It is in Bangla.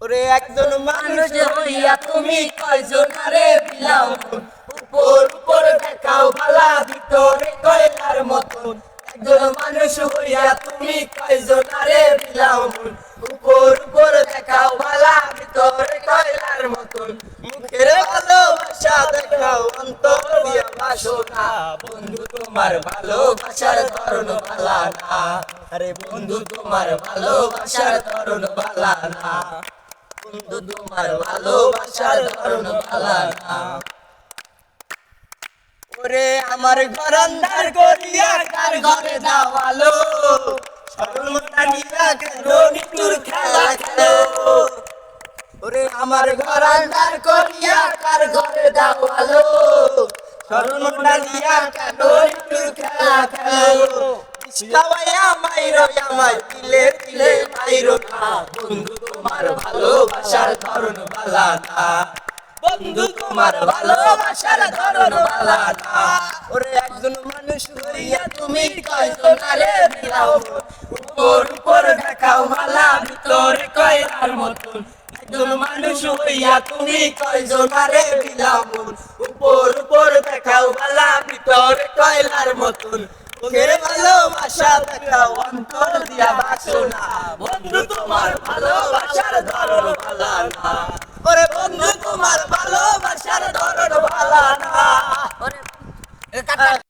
ওরে একজন মানুষ হইয়া তুমি কয়জনারে বিলাও মন, উপর উপর দেখাও ভালা ভিতরে কয়লার মতন। একজন মানুষ হইয়া তুমি কয়জনারে বিলাও মন, উপর উপর দেখাও ভালা ভিতরে কয়লার মতন। মুখের ভালোবাসা দেখাও অন্তর দিয়া বাসনা, বন্ধু তোমার ভালোবাসার ধরন ভালা না। আরে বন্ধু তোমার ভালোবাসার ধরন ভালা না, বন্ধু তোমার ভালোবাসার ধরন ভালা না। ওরে আমার ঘর আন্ধার করিয়া কার ঘরে দাওয়ালো, সরলতা নিয়া কেন নিটুর খেলা খেলো। ওরে আমার ঘর আন্ধার করিয়া কার ঘরে দাওয়ালো, সরলতা নিয়া কেন নিটুর খেলা খেলো। ইসলামাইয়া মাইরো আমায় দিলে দিলে মাইরো না, বন্ধু তোমার ভালোবাসার ধরন ভালা না, বন্ধু তোমার ভালোবাসার ধরন ভালা না। ওরে একজন মানুষ হইয়া তুমি কয়জনারে বিলাও মন, উপর উপর দেখাও ভালা ভিতরে কয়লার মতন। একজন মানুষ হইয়া তুমি কয়জনারে বিলাও মন, উপর উপর দেখাও ভালা ভিতরে কয়লার মতন। মুখের ভালোবাসা দেখাও অন্তর দিয়া বাসনা, বন্ধু তোমার ভালোবাসার ধরন ভালা না। ওরে বন্ধু তোমার ভালোবাসার ধরন ভালা না।